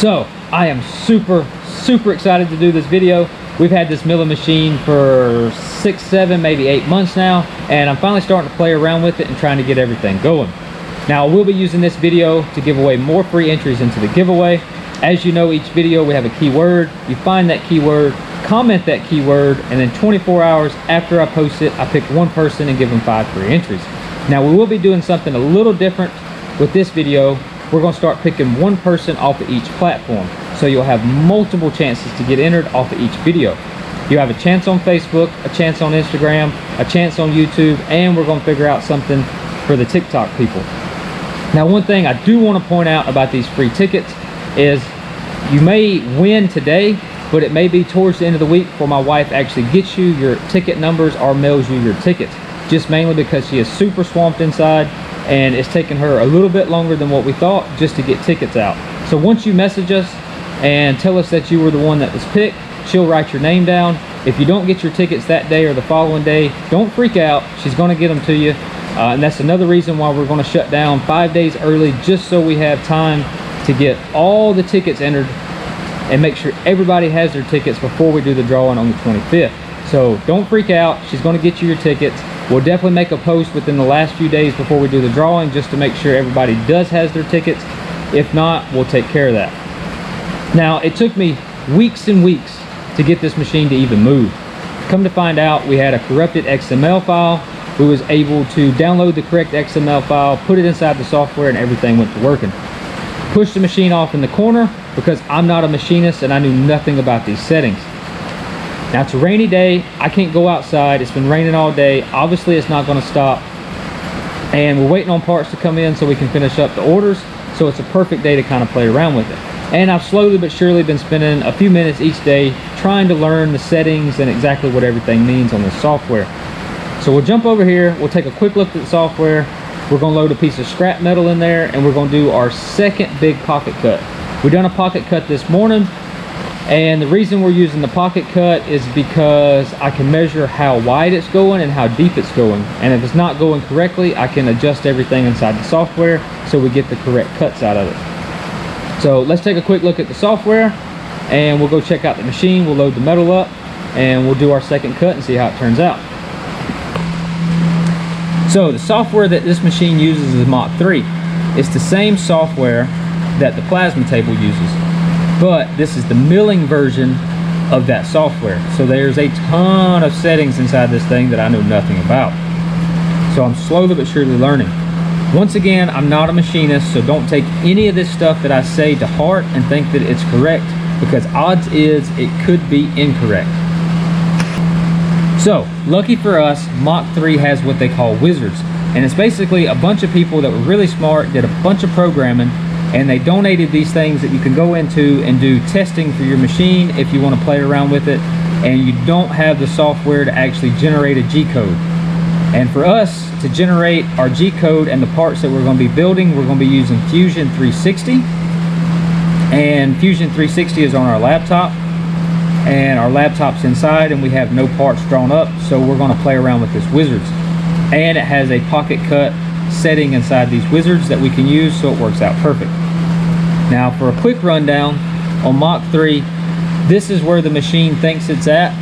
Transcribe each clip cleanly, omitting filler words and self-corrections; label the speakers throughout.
Speaker 1: So I am super excited to do this video. We've had this milling machine for 6, 7, maybe 8 months now, and I'm finally starting to play around with it and trying to get everything going. Now, we'll be using this video to give away more free entries into the giveaway. As you know, each video we have a keyword. You find that keyword, comment that keyword, and then 24 hours after I post it, I pick one person and give them 5 free entries. Now, we will be doing something a little different with this video. We're going to start picking one person off of each platform. So you'll have multiple chances to get entered off of each video. You have a chance on Facebook, a chance on Instagram, a chance on YouTube, and we're going to figure out something for the TikTok people. Now, one thing I do want to point out about these free tickets is you may win today, but it may be towards the end of the week before my wife actually gets you your ticket numbers or mails you your tickets. Just mainly because she is super swamped inside, and it's taken her a little bit longer than what we thought just to get tickets out. So once you message us and tell us that you were the one that was picked, she'll write your name down. If you don't get your tickets that day or the following day, don't freak out. She's going to get them to you. And that's another reason why we're going to shut down 5 days early, just so we have time to get all the tickets entered and make sure everybody has their tickets before we do the drawing on the 25th. So don't freak out. She's going to get you your tickets. We'll definitely make a post within the last few days before we do the drawing, just to make sure everybody has their tickets. If not, we'll take care of that. Now, it took me weeks and weeks to get this machine to even move. Come to find out, we had a corrupted XML file. We was able to download the correct XML file, put it inside the software, and everything went to working. Pushed the machine off in the corner because I'm not a machinist and I knew nothing about these settings. Now, it's a rainy day. I can't go outside. It's been raining all day. Obviously, it's not going to stop. And we're waiting on parts to come in so we can finish up the orders. So it's a perfect day to kind of play around with it. And I've slowly but surely been spending a few minutes each day trying to learn the settings and exactly what everything means on this software. So we'll jump over here. We'll take a quick look at the software. We're going to load a piece of scrap metal in there, and we're going to do our second big pocket cut. We've done a pocket cut this morning. And the reason we're using the pocket cut is because I can measure how wide it's going and how deep it's going. And if it's not going correctly, I can adjust everything inside the software so we get the correct cuts out of it. So let's take a quick look at the software, and we'll go check out the machine. We'll load the metal up, and we'll do our second cut and see how it turns out. So the software that this machine uses is Mach 3. It's the same software that the plasma table uses, but this is the milling version of that software. So there's a ton of settings inside this thing that I know nothing about. So I'm slowly but surely learning. Once again, I'm not a machinist, so don't take any of this stuff that I say to heart and think that it's correct, because odds is it could be incorrect. So, lucky for us, Mach 3 has what they call wizards. And it's basically a bunch of people that were really smart, did a bunch of programming, and they donated these things that you can go into and do testing for your machine if you want to play around with it, and you don't have the software to actually generate a G-code. And for us to generate our G-code and the parts that we're going to be building, we're going to be using Fusion 360. And Fusion 360 is on our laptop, and our laptop's inside, and we have no parts drawn up, so we're going to play around with this wizards. And it has a pocket cut setting inside these wizards that we can use, so it works out perfect. Now, for a quick rundown on Mach 3, this is where the machine thinks it's at,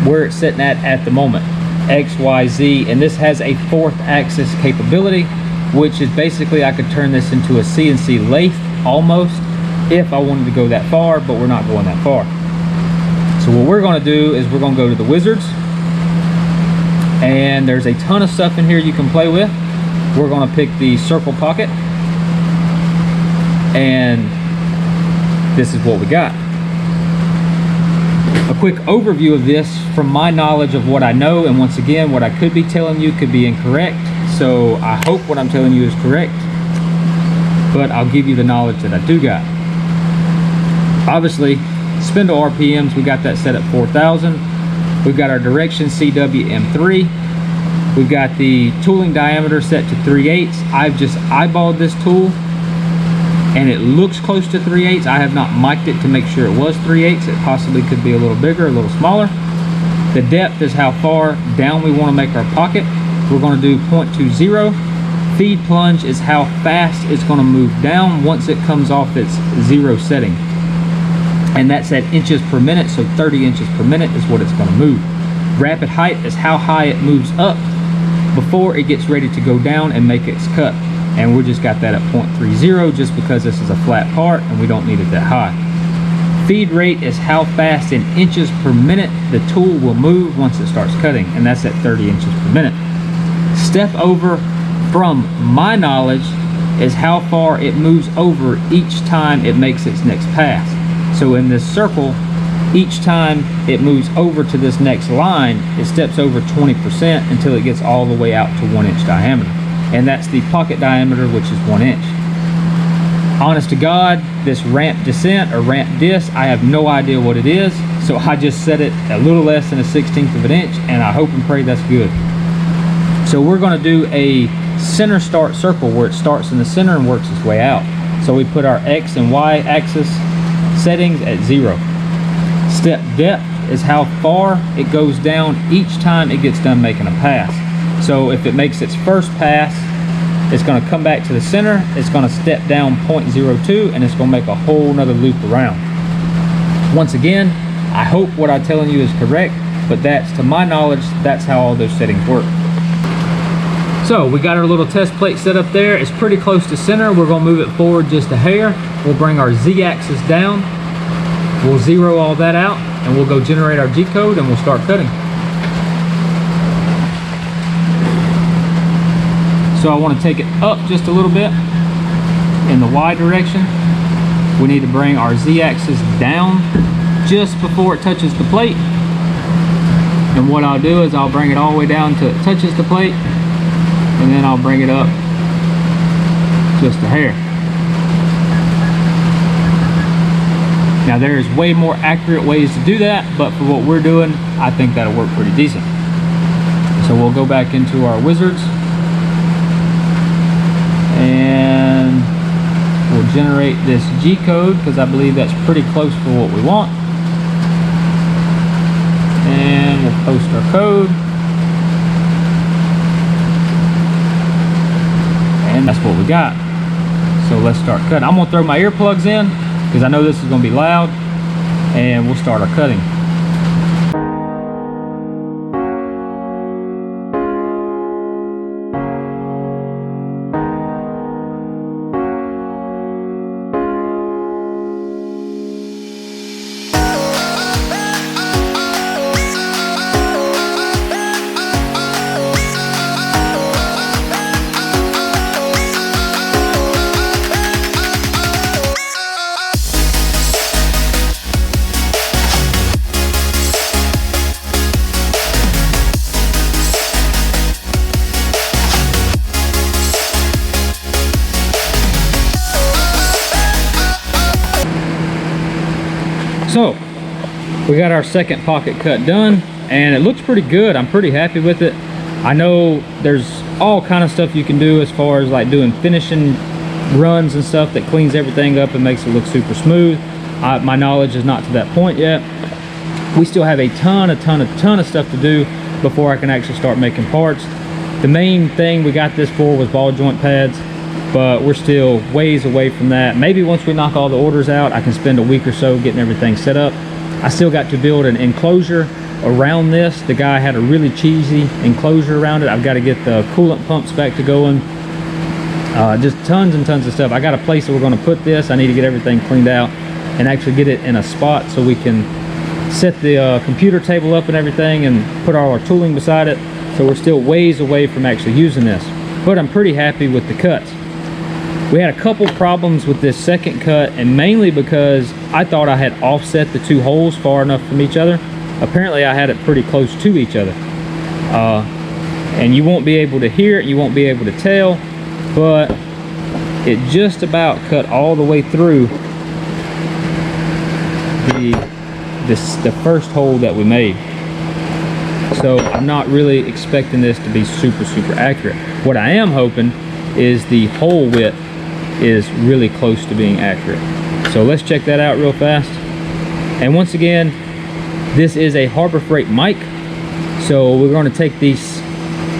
Speaker 1: where it's sitting at the moment. X, Y, Z, and this has a 4th axis capability, which is basically I could turn this into a CNC lathe almost if I wanted to go that far, but we're not going that far. So what we're going to do is we're going to go to the wizards, and there's a ton of stuff in here you can play with. We're going to pick the circle pocket, and this is what we got. A quick overview of this from my knowledge of what I know, and once again, what I could be telling you could be incorrect, so I hope what I'm telling you is correct, but I'll give you the knowledge that I do got. Obviously, spindle RPMs, we got that set at 4,000. We've got our direction CW M3. We've got the tooling diameter set to 3/8. I've just eyeballed this tool, and it looks close to 3/8. I have not mic'd it to make sure it was 3/8. It possibly could be a little bigger, a little smaller. The depth is how far down we want to make our pocket. We're going to do 0.20 Feed plunge is how fast it's going to move down once it comes off its 0 setting. And that's at inches per minute, so 30 inches per minute is what it's going to move. Rapid height is how high it moves up before it gets ready to go down and make its cut. And we just got that at 0.30 just because this is a flat part and we don't need it that high. Feed rate is how fast in inches per minute the tool will move once it starts cutting, and that's at 30 inches per minute. Step over, from my knowledge, is how far it moves over each time it makes its next pass. So in this circle, each time it moves over to this next line, it steps over 20% until it gets all the way out to 1 inch diameter. And that's the pocket diameter, which is 1 inch. Honest to God, this ramp descent or ramp dis, I have no idea what it is. So I just set it a little less than a 1/16 of an inch, and I hope and pray that's good. So we're gonna do a center start circle where it starts in the center and works its way out. So we put our X and Y axis settings at 0. Step depth is how far it goes down each time it gets done making a pass. So if it makes its first pass, it's going to come back to the center, it's going to step down 0.02, and it's going to make a whole nother loop around. Once again, I hope what I'm telling you is correct, but that's, to my knowledge, that's how all those settings work. So we got our little test plate set up there. It's pretty close to center. We're going to move it forward just a hair. We'll bring our Z-axis down. We'll zero all that out, and we'll go generate our G-code, and we'll start cutting. So I want to take it up just a little bit in the Y direction. We need to bring our Z-axis down just before it touches the plate. And what I'll do is I'll bring it all the way down till it touches the plate, and then I'll bring it up just a hair. Now there's way more accurate ways to do that, but for what we're doing, I think that'll work pretty decent. So we'll go back into our wizards, and we'll generate this G code because I believe that's pretty close for what we want. And we'll post our code. And that's what we got. So let's start cutting. I'm gonna throw my earplugs in because I know this is gonna be loud, and we'll start our cutting. So we got our second pocket cut done, and it looks pretty good. I'm pretty happy with it. I know there's all kind of stuff you can do as far as like doing finishing runs and stuff that cleans everything up and makes it look super smooth. My knowledge is not to that point yet. We still have a ton of stuff to do before I can actually start making parts. The main thing we got this for was ball joint pads, but we're still ways away from that. Maybe once we knock all the orders out, I can spend a week or so getting everything set up. I still got to build an enclosure around this. The guy had a really cheesy enclosure around it. I've got to get the coolant pumps back to going. Just tons and tons of stuff. I got a place that we're going to put this. I need to get everything cleaned out and actually get it in a spot so we can set the computer table up and everything and put all our tooling beside it. So we're still ways away from actually using this, but I'm pretty happy with the cuts. We had a couple problems with this second cut, and mainly because I thought I had offset the two holes far enough from each other. Apparently I had it pretty close to each other. And you won't be able to hear it, you won't be able to tell, but it just about cut all the way through the first hole that we made. So I'm not really expecting this to be super accurate. What I am hoping is the hole width is really close to being accurate. So let's check that out real fast. And once again, this is a Harbor Freight mic, so we're going to take these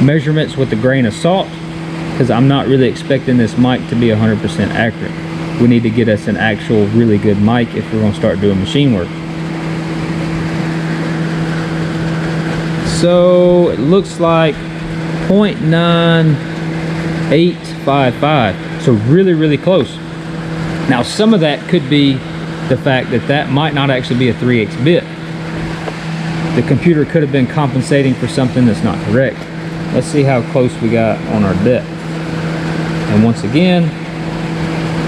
Speaker 1: measurements with a grain of salt. because I'm not really expecting this mic to be 100% accurate. We need to get us an actual really good mic if we're going to start doing machine work. So it looks like 0.9855, so really close. Now some of that could be the fact that that might not actually be a 3/8 bit. The computer could have been compensating for something that's not correct. Let's see how close we got on our depth. And once again,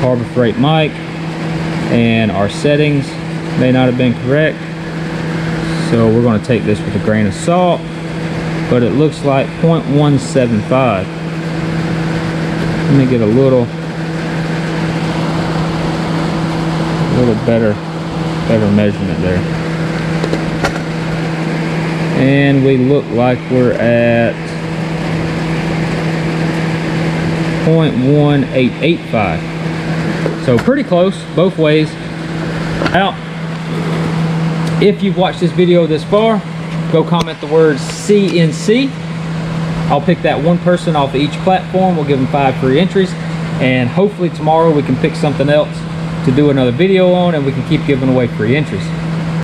Speaker 1: Harbor Freight mic, and our settings may not have been correct, so we're going to take this with a grain of salt, but it looks like 0.175. Let me get a little better measurement there. And we look like we're at 0.1885. So pretty close both ways. Now, if you've watched this video this far, go comment the words CNC. I'll pick that one person off of each platform. We'll give them 5 free entries, and hopefully tomorrow we can pick something else to do another video on, and we can keep giving away free entries.